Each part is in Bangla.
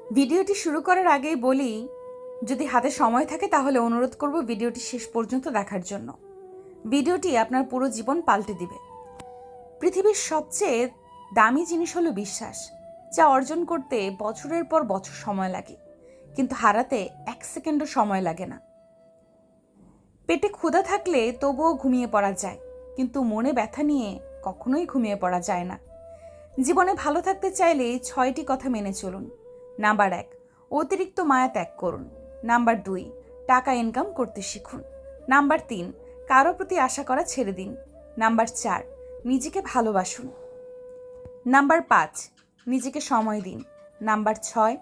ভিডিওটি শুরু করার আগেই বলি, যদি হাতে সময় থাকে তাহলে অনুরোধ করব ভিডিওটি শেষ পর্যন্ত দেখার জন্য। ভিডিওটি আপনার পুরো জীবন পাল্টে দিবে। পৃথিবীর সবচেয়ে দামি জিনিস হলো বিশ্বাস, যা অর্জন করতে বছরের পর বছর সময় লাগে, কিন্তু হারাতে 1 সেকেন্ডও সময় লাগে না। পেটে ক্ষুধা থাকলে তবুও ঘুমিয়ে পড়া যায়, কিন্তু মনে ব্যথা নিয়ে কখনোই ঘুমিয়ে পড়া যায় না। জীবনে ভালো থাকতে চাইলে 6টি কথা মেনে চলুন। নাম্বার 1, অতিরিক্ত মায়া ত্যাগ করুন। নাম্বার 2, টাকা ইনকাম করতে শিখুন। নাম্বার 3, কারো প্রতি আশা করা ছেড়ে দিন। নাম্বার 4, নিজেকে ভালোবাসুন। নাম্বার 5, নিজেকে সময় দিন। নাম্বার 6,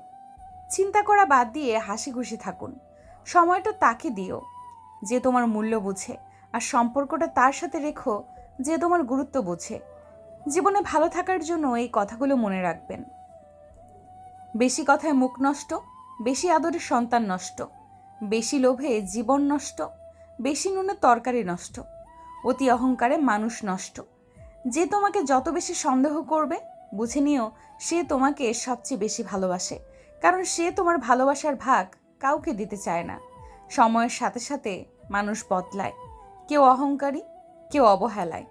চিন্তা করা বাদ দিয়ে হাসি খুশি থাকুন। সময়টা তাকে দিও যে তোমার মূল্য বুঝে, আর সম্পর্কটা তার সাথে রেখো যে তোমার গুরুত্ব বুঝে। জীবনে ভালো থাকার জন্য এই কথাগুলো মনে রাখবেন। বেশি কথায় মুখ নষ্ট, বেশি আদরে সন্তান নষ্ট, বেশি লোভে জীবন নষ্ট, বেশি নুনে তরকারি নষ্ট, অতি অহংকারে মানুষ নষ্ট। যে তোমাকে যত বেশি সন্দেহ করবে, বুঝে নিও সে তোমাকে সবচেয়ে বেশি ভালোবাসে, কারণ সে তোমার ভালোবাসার ভাগ কাউকে দিতে চায় না। সময়ের সাথে সাথে মানুষ বদলায়, কেউ অহংকারী, কেউ অবহেলায়।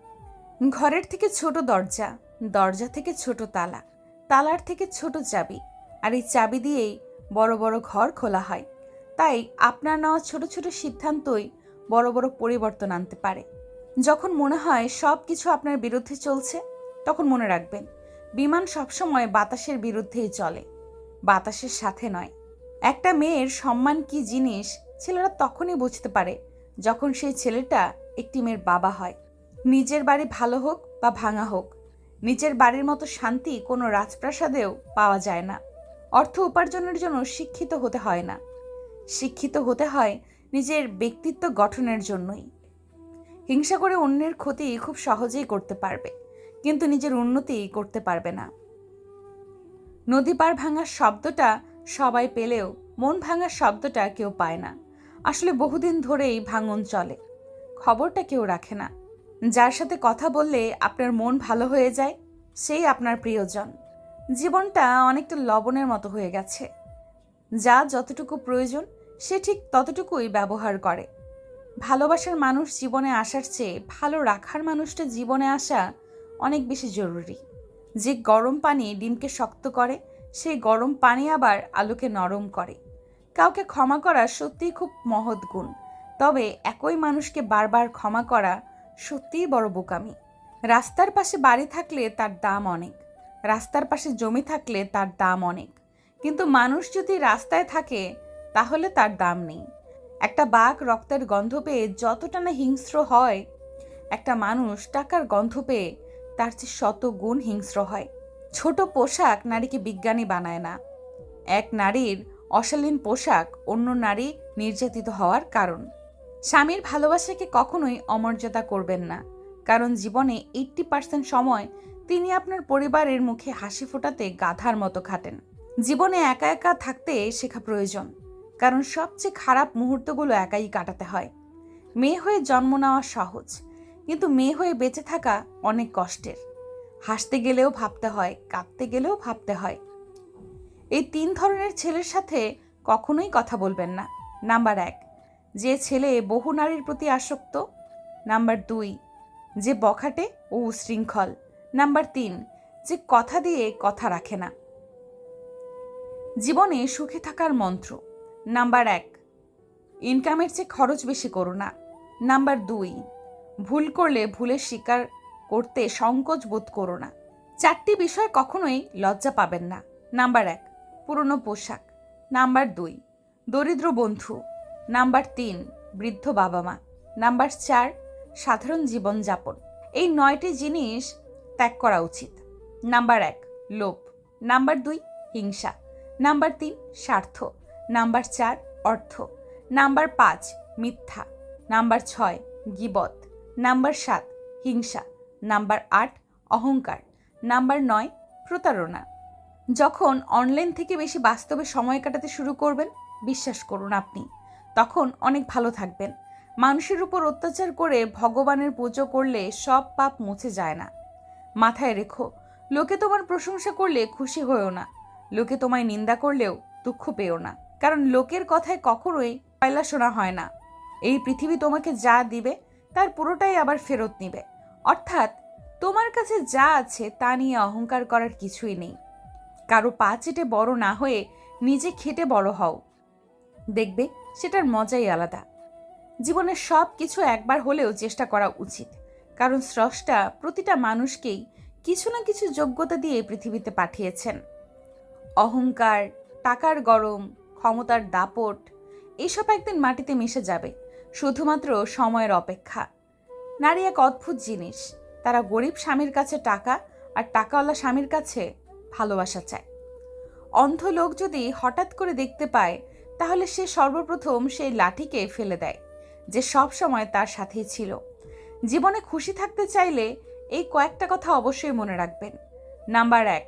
ঘরের থেকে ছোট দরজা, দরজা থেকে ছোট তালা, তালার থেকে ছোট চাবি, আর এই চাবি দিয়েই বড় বড় ঘর খোলা হয়। তাই আপনার নেওয়া ছোট ছোট সিদ্ধান্তই বড় বড় পরিবর্তন আনতে পারে। যখন মনে হয় সব কিছু আপনার বিরুদ্ধে চলছে, তখন মনে রাখবেন বিমান সবসময় বাতাসের বিরুদ্ধেই চলে, বাতাসের সাথে নয়। একটা মেয়ের সম্মান কি জিনিস ছেলেরা তখনই বুঝতে পারে যখন সেই ছেলেটা একটি মেয়ের বাবা হয়। নিজের বাড়ি ভালো হোক বা ভাঙা হোক, নিজের বাড়ির মতো শান্তি কোনো রাজপ্রাসাদেও পাওয়া যায় না। অর্থ উপার্জনের জন্য শিক্ষিত হতে হয় না, শিক্ষিত হতে হয় নিজের ব্যক্তিত্ব গঠনের জন্যই। হিংসা করে অন্যের ক্ষতি খুব সহজেই করতে পারবে, কিন্তু নিজের উন্নতি করতে পারবে না। নদী পার ভাঙার শব্দটা সবাই পেলেও মন ভাঙার শব্দটা কেউ পায় না। আসলে বহুদিন ধরেই ভাঙন চলে, খবরটা কেউ রাখে না। যার সাথে কথা বললে আপনার মন ভালো হয়ে যায়, সেই আপনার প্রিয়জন। জীবনটা অনেকটা লবণের মতো হয়ে গেছে, যা যতটুকু প্রয়োজন সে ঠিক ততটুকুই ব্যবহার করে। ভালোবাসার মানুষ জীবনে আসার চেয়ে ভালো রাখার মানুষটা জীবনে আসা অনেক বেশি জরুরি। যে গরম পানি ডিমকে শক্ত করে, সেই গরম পানি আবার আলুকে নরম করে। কাউকে ক্ষমা করা সত্যিই খুব মহৎ গুণ, তবে একই মানুষকে বারবার ক্ষমা করা সত্যিই বড় বোকামি। রাস্তার পাশে বাড়ি থাকলে তার দাম অনেক, রাস্তার পাশে জমি থাকলে তার দাম অনেক, কিন্তু মানুষ যদি রাস্তায় থাকে তাহলে তার দাম নেই। একটা বাঘ রক্তের গন্ধ পেয়ে যতটা না হিংস্র হয়, একটা মানুষ টাকার গন্ধ পেয়ে তার চেয়ে 100 গুণ হিংস্র হয়। ছোট পোশাক নারীকে বিজ্ঞানী বানায় না। এক নারীর অশালীন পোশাক অন্য নারী নির্যাতিত হওয়ার কারণ। স্বামীর ভালোবাসাকে কখনোই অমর্যাদা করবেন না, কারণ জীবনে 80% সময় তিনি আপনার পরিবারের মুখে হাসি ফোটাতে গাধার মতো খাটেন। জীবনে একা একা থাকতে শেখা প্রয়োজন, কারণ সবচেয়ে খারাপ মুহূর্তগুলো একাই কাটাতে হয়। মেয়ে হয়ে জন্ম নেওয়া সহজ, কিন্তু মেয়ে হয়ে বেঁচে থাকা অনেক কষ্টের। হাসতে গেলেও ভাবতে হয়, কাঁদতে গেলেও ভাবতে হয়। এই 3 ধরনের ছেলের সাথে কখনোই কথা বলবেন না। নাম্বার 1, যে ছেলে বহু নারীর প্রতি আসক্ত। নাম্বার 2, যে বখাটে ও উশৃঙ্খল। নাম্বার 3, যে কথা দিয়ে কথা রাখে না। জীবনে সুখে থাকার মন্ত্র। নাম্বার 1, ইনকামের চেয়ে খরচ বেশি করো না। নাম্বার 2, ভুল করলে ভুলের স্বীকার করতে সংকোচ বোধ করো না। 4টি বিষয় কখনোই লজ্জা পাবেন না। নাম্বার 1, পুরনো পোশাক। নাম্বার 2, দরিদ্র বন্ধু। নাম্বার 3, বৃদ্ধ বাবা মা। নাম্বার 4, সাধারণ জীবনযাপন। এই 9টি জিনিস ত্যাগ করা উচিত। নাম্বার 1, লোভ। নাম্বার 2, হিংসা। নাম্বার 3, স্বার্থ। নাম্বার 4, অর্থ। নাম্বার 5, মিথ্যা। নাম্বার 6, গীবত। নাম্বার 7, হিংসা। নাম্বার 8, অহংকার। নাম্বার 9, প্রতারণা। যখন অনলাইন থেকে বেশি বাস্তবে সময় কাটাতে শুরু করবেন, বিশ্বাস করুন আপনি তখন অনেক ভালো থাকবেন। মানুষের উপর অত্যাচার করে ভগবানের পুজো করলে সব পাপ মুছে যায় না। মাথায় রেখো, লোকে তোমার প্রশংসা করলে খুশি হয়েও না, লোকে তোমায় নিন্দা করলেও দুঃখ পেও না, কারণ লোকের কথায় কখনোই পয়লা শোনা হয় না। এই পৃথিবী তোমাকে যা দিবে তার পুরোটাই আবার ফেরত নিবে। অর্থাৎ তোমার কাছে যা আছে তা নিয়ে অহংকার করার কিছুই নেই। কারো পা চেটে বড় না হয়ে নিজে খেটে বড় হও, দেখবে সেটার মজাই আলাদা। জীবনের সব কিছু একবার হলেও চেষ্টা করা উচিত, কারণ স্রষ্টা প্রতিটা মানুষকেই কিছু না কিছু যোগ্যতা দিয়ে পৃথিবীতে পাঠিয়েছেন। অহংকার, টাকার গরম, ক্ষমতার দাপট এসব একদিন মাটিতে মিশে যাবে, শুধুমাত্র সময়ের অপেক্ষা। নারী এক অদ্ভুত জিনিস, তারা গরিব স্বামীর কাছে টাকা আর টাকাওয়ালা স্বামীর কাছে ভালোবাসা চায়। অন্ধ লোক যদি হঠাৎ করে দেখতে পায়, তাহলে সে সর্বপ্রথম সেই লাঠিকে ফেলে দেয় যে সব সময় তার সাথেই ছিল। জীবনে খুশি থাকতে চাইলে এই কয়েকটা কথা অবশ্যই মনে রাখবেন। নাম্বার 1,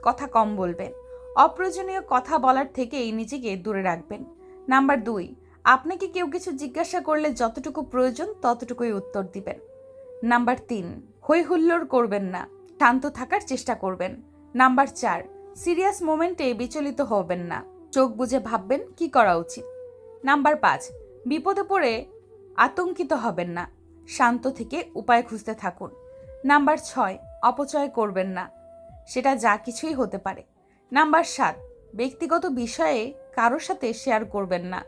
কথা কম বলবেন। অপ্রয়োজনীয় কথা বলার থেকেই নিজেকে দূরে রাখবেন। নাম্বার 2, আপনাকে কেউ কিছু জিজ্ঞাসা করলে যতটুকু প্রয়োজন ততটুকুই উত্তর দিবেন। নাম্বার 3, হই হুল্লোড় করবেন না, শান্ত থাকার চেষ্টা করবেন। নাম্বার 4, সিরিয়াস মোমেন্টে বিচলিত হবেন না, চোখ বুজে ভাববেন কি করা উচিত। নাম্বার 5, বিপদে পড়ে আতঙ্কিত হবেন না, শান্ত থেকে উপায় খুঁজতে থাকুন। নাম্বার 6, অপচয় করবেন না, সেটা যা কিছুই হতে পারে। নাম্বার 7, ব্যক্তিগত বিষয়ে কারোর সাথে শেয়ার করবেন না।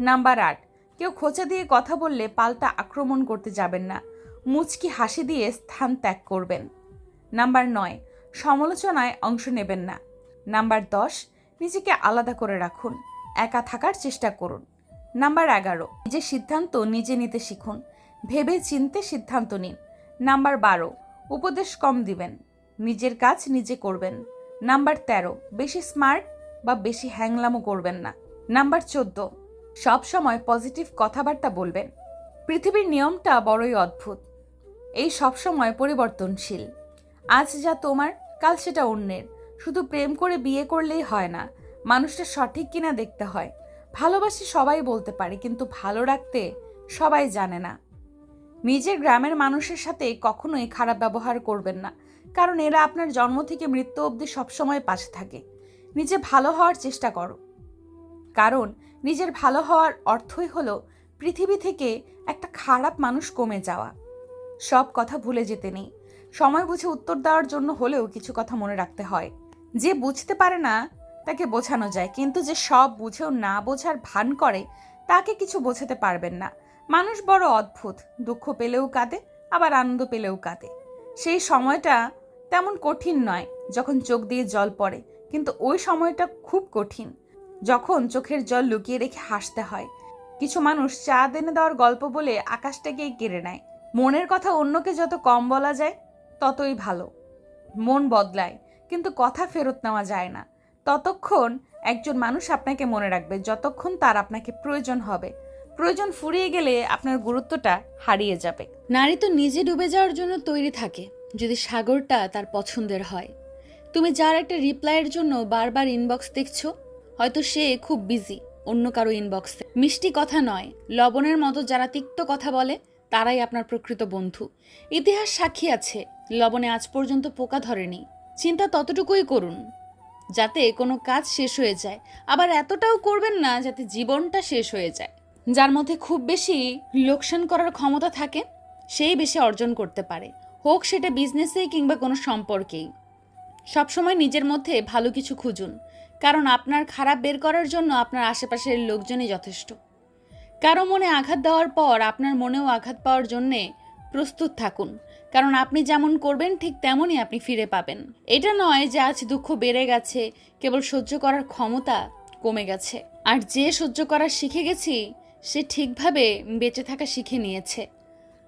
নাম্বার 8, কেউ খোঁচা দিয়ে কথা বললে পাল্টা আক্রমণ করতে যাবেন না, মুচকি হাসি দিয়ে স্থান ত্যাগ করবেন। নাম্বার 9, সমালোচনায় অংশ নেবেন না। নাম্বার 10, নিজেকে আলাদা করে রাখুন, একা থাকার চেষ্টা করুন। নাম্বার 11, নিজের সিদ্ধান্ত নিজে নিতে শিখুন, ভেবে চিনতে সিদ্ধান্ত নিন। নাম্বার 12, উপদেশ কম দিবেন, নিজের কাজ নিজে করবেন। নাম্বার 13, বেশি স্মার্ট বা বেশি হ্যাংলামো করবেন না। নাম্বার 14, সব সময় পজিটিভ কথাবার্তা বলবেন। পৃথিবীর নিয়মটা বড়ই অদ্ভুত, এই সব সময় পরিবর্তনশীল। আজ যা তোমার, কাল সেটা অন্যের। শুধু প্রেম করে বিয়ে করলেই হয় না, মানুষটা সঠিক কিনা দেখতে হয়। ভালোবাসি সবাই বলতে পারে, কিন্তু ভালো রাখতে সবাই জানে না। নিজের গ্রামের মানুষের সাথে কখনোই খারাপ ব্যবহার করবেন না, কারণ এরা আপনার জন্ম থেকে মৃত্যু অবধি সবসময় পাশে থাকে। নিজে ভালো হওয়ার চেষ্টা করো, কারণ নিজের ভালো হওয়ার অর্থই হলো পৃথিবী থেকে একটা খারাপ মানুষ কমে যাওয়া। সব কথা ভুলে যেতে নেই, সময় বুঝে উত্তর দেওয়ার জন্য হলেও কিছু কথা মনে রাখতে হয়। যে বুঝতে পারে না তাকে বোঝানো যায়, কিন্তু যে সব বুঝেও না বোঝার ভান করে তাকে কিছু বোঝাতে পারবেন না। মানুষ বড় অদ্ভুত, দুঃখ পেলেও কাঁদে, আবার আনন্দ পেলেও কাঁদে। সেই সময়টা তেমন কঠিন নয় যখন চোখ দিয়ে জল পড়ে, কিন্তু ওই সময়টা খুব কঠিন যখন চোখের জল লুকিয়ে রেখে হাসতে হয়। কিছু মানুষ চাঁদ এনে দেওয়ার গল্প বলে আকাশটাকেই কেড়ে নেয়। মনের কথা অন্যকে যত কম বলা যায় ততই ভালো। মন বদলায়, কিন্তু কথা ফেরত নেওয়া যায় না। ততক্ষণ একজন মানুষ আপনাকে মনে রাখবে যতক্ষণ তার আপনাকে প্রয়োজন হবে। প্রয়োজন ফুরিয়ে গেলে আপনার গুরুত্বটা হারিয়ে যাবে। নারী তো নিজে ডুবে যাওয়ার জন্য তৈরি থাকে যদি সাগরটা তার পছন্দের হয়। তুমি যার একটা রিপ্লাইয়ের জন্য বারবার ইনবক্স দেখছো, হয়তো সে খুব বিজি অন্য কারো ইনবক্সে। মিষ্টি কথা নয়, লবণের মতো যারা তিক্ত কথা বলে তারাই আপনার প্রকৃত বন্ধু। ইতিহাস সাক্ষী আছে, লবণে আজ পর্যন্ত পোকা ধরেনি। চিন্তা ততটুকুই করুন যাতে কোনো কাজ শেষ হয়ে যায়, আবার এতটাও করবেন না যাতে জীবনটা শেষ হয়ে যায়। যার মধ্যে খুব বেশি লোকসান করার ক্ষমতা থাকে সেই বেশি অর্জন করতে পারে, হোক সেটা বিজনেসেই কিংবা কোনো সম্পর্কেই। সবসময় নিজের মধ্যে ভালো কিছু খুঁজুন, কারণ আপনার খারাপ বের করার জন্য আপনার আশেপাশের লোকজনই যথেষ্ট। কারো মনে আঘাত দেওয়ার পর আপনার মনেও আঘাত পাওয়ার জন্যে প্রস্তুত থাকুন, কারণ আপনি যেমন করবেন ঠিক তেমনই আপনি ফিরে পাবেন। এটা নয় যে আজ দুঃখ বেড়ে গেছে, কেবল সহ্য করার ক্ষমতা কমে গেছে। আর যে সহ্য করা শিখে গেছি সে ঠিকভাবে বেঁচে থাকা শিখে নিয়েছে।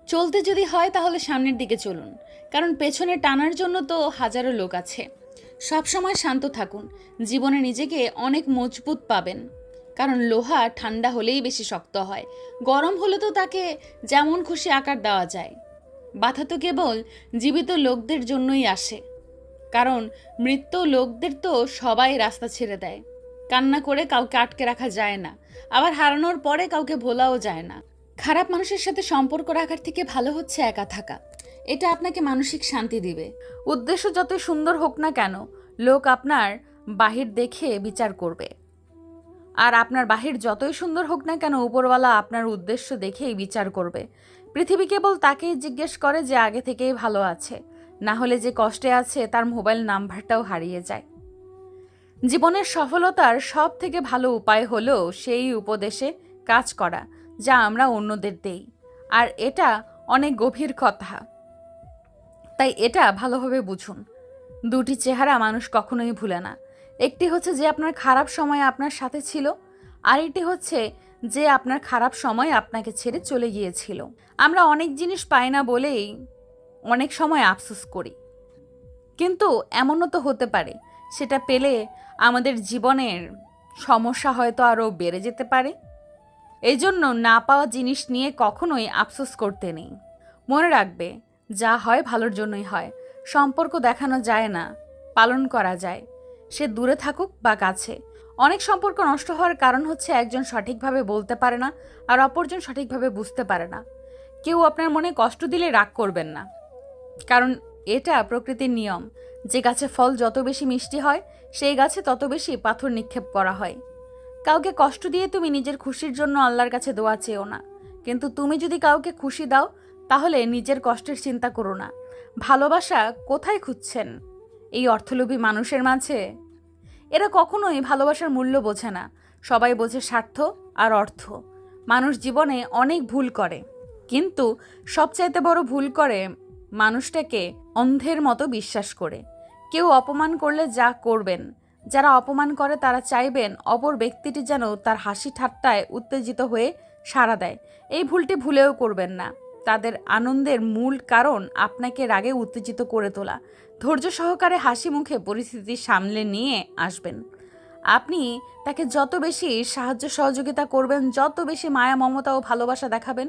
চলতে যদি হয় তাহলে সামনের দিকে চলুন, কারণ পেছনে টানার জন্য তো হাজারো লোক আছে। সবসময় শান্ত থাকুন, জীবনে নিজেকে অনেক মজবুত পাবেন, কারণ লোহা ঠান্ডা হলেই বেশি শক্ত হয়, গরম হলে তো তাকে যেমন খুশি আকার দেওয়া যায়। বাধা তো কেবল জীবিত লোকদের জন্যই আসে, কারণ মৃত লোকদের তো সবাই রাস্তা ছেড়ে দেয়। কান্না করে কাউকে আটকে রাখা যায় না, আবার হারানোর পরে কাউকে ভোলাও যায় না। খারাপ মানুষের সাথে সম্পর্ক রাখার থেকে ভালো হচ্ছে একা থাকা, এটা আপনাকে মানসিক শান্তি দিবে। উদ্দেশ্য যতই সুন্দর হোক না কেন, লোক আপনার বাহির দেখে বিচার করবে। আর আপনার বাহির যতই সুন্দর হোক না কেন, উপরওয়ালা আপনার উদ্দেশ্য দেখেই বিচার করবে। পৃথিবী কেবল তাকেই জিজ্ঞেস করে যে আগে থেকেই ভালো আছে, না হলে যে কষ্টে আছে তার মোবাইল নাম্বারটাও হারিয়ে যায়। জীবনের সফলতার সব থেকে ভালো উপায় হলো সেই উপদেশে কাজ করা যা আমরা অন্যদের দেই। আর এটা অনেক গভীর কথা, তাই এটা ভালোভাবে বুঝুন। দুটি চেহারা মানুষ কখনোই ভুলে না। একটি হচ্ছে যে আপনার খারাপ সময় আপনার সাথে ছিল, আর একটি হচ্ছে যে আপনার খারাপ সময় আপনাকে ছেড়ে চলে গিয়েছিল। আমরা অনেক জিনিস পাই না বলেই অনেক সময় আফসোস করি, কিন্তু এমনও তো হতে পারে সেটা পেলে আমাদের জীবনের সমস্যা হয়তো আরও বেড়ে যেতে পারে। এই জন্য না পাওয়া জিনিস নিয়ে কখনোই আফসোস করতে নেই। মনে রাখবে, যা হয় ভালোর জন্যই হয়। সম্পর্ক দেখানো যায় না, পালন করা যায়, সে দূরে থাকুক বা কাছে। অনেক সম্পর্ক নষ্ট হওয়ার কারণ হচ্ছে একজন সঠিকভাবে বলতে পারে না আর অপরজন সঠিকভাবে বুঝতে পারে না। কেউ আপনার মনে কষ্ট দিলে রাগ করবেন না, কারণ এটা প্রকৃতির নিয়ম। যে গাছে ফল যত বেশি মিষ্টি হয় সেই গাছে তত বেশি পাথর নিক্ষেপ করা হয়। কাউকে কষ্ট দিয়ে তুমি নিজের খুশির জন্য আল্লাহর কাছে দোয়া চেও না, কিন্তু তুমি যদি কাউকে খুশি দাও তাহলে নিজের কষ্টের চিন্তা করো না। ভালোবাসা কোথায় খুঁজছেন? এই অর্থলোভী মানুষের মাঝে? এরা কখনোই ভালোবাসার মূল্য বোঝে না। সবাই বোঝে স্বার্থ আর অর্থ। মানুষ জীবনে অনেক ভুল করে, কিন্তু সবচাইতে বড় ভুল করে মানুষটাকে অন্ধের মতো বিশ্বাস করে। কেউ অপমান করলে যা করবেন, যারা অপমান করে তারা চাইবেন অপর ব্যক্তিটি যেন তার হাসি ঠাট্টায় উত্তেজিত হয়ে সাড়া দেয়। এই ভুলটি ভুলেও করবেন না। তাদের আনন্দের মূল কারণ আপনাকে রাগে উত্তেজিত করে তোলা। ধৈর্য সহকারে হাসি মুখে পরিস্থিতি সামলে নিয়ে আসবেন। আপনি তাকে যত বেশি সাহায্য সহযোগিতা করবেন, যত বেশি মায়া মমতা ও ভালোবাসা দেখাবেন,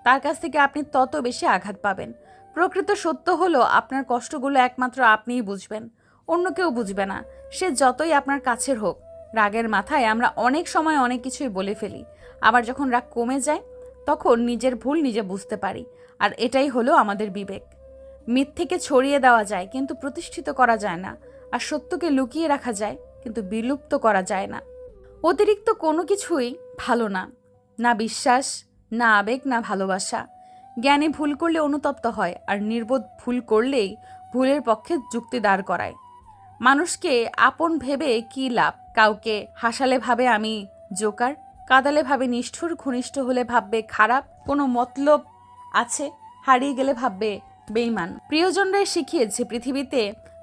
তার কাছ থেকে আপনি তত বেশি আঘাত পাবেন। প্রকৃত সত্য হলো আপনার কষ্টগুলো একমাত্র আপনিই বুঝবেন, অন্য কেউ বুঝবে না। সে যতই আপনার কাছের হোক। রাগের মাথায় আমরা অনেক সময় অনেক কিছুই বলে ফেলি, আবার যখন রাগ কমে যায় তখন নিজের ভুল নিজে বুঝতে পারি। আর এটাই হলো আমাদের বিবেক। মিথ্যেকে ছড়িয়ে দেওয়া যায় কিন্তু প্রতিষ্ঠিত করা যায় না, আর সত্যকে লুকিয়ে রাখা যায় কিন্তু বিলুপ্ত করা যায় না। অতিরিক্ত কোনো কিছুই ভালো না, না বিশ্বাস, না আবেগ, না ভালোবাসা। জ্ঞানী ভুল করলে অনুতপ্ত হয়, আর নির্বোধ ভুল করলেই ভুলের পক্ষে যুক্তি দাঁড় করায়। মানুষকে আপন ভেবে কি লাভ? কাউকে হাসালে ভাবে আমি জোকার, কাঁদালে ভাবে নিষ্ঠুর, ঘনিষ্ঠ হলে ভাববে খারাপ, কোনো মতলব আছে, হারিয়ে গেলে ভাববে বেঈমান। প্রিয়জনরাই শিখিয়েছে পৃথিবীতে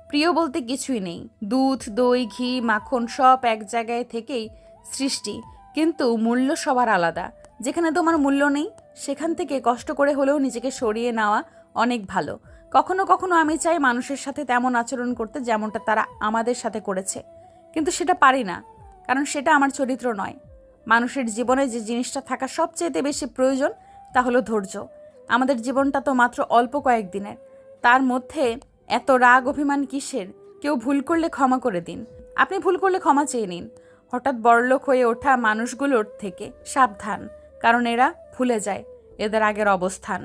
প্রিয় বলতে কিছুই নেই। দুধ, দই, ঘি, মাখন সব এক জায়গায় থেকেই সৃষ্টি, কিন্তু মূল্য সবার আলাদা। যেখানে তোমার মূল্য নেই সেখান থেকে কষ্ট করে হলেও নিজেকে সরিয়ে নেওয়া অনেক ভালো। কখনো কখনো আমি চাই মানুষের সাথে তেমন আচরণ করতে যেমনটা তারা আমাদের সাথে করেছে, কিন্তু সেটা পারি না, কারণ সেটা আমার চরিত্র নয়। মানুষের জীবনে যে জিনিসটা থাকা সবচেয়ে বেশি প্রয়োজন তা হলো ধৈর্য। আমাদের জীবনটা তো মাত্র অল্প কয়েকদিনের, তার মধ্যে এত রাগ অভিমান কিসের? কেউ ভুল করলে ক্ষমা করে দিন। আপনি ভুল করলে ক্ষমা চেয়ে নিন। হঠাৎ বড়লোক হয়ে ওঠা মানুষগুলোর থেকে সাবধান, কারণ এরা ভুলে যায় এদের আগের অবস্থান।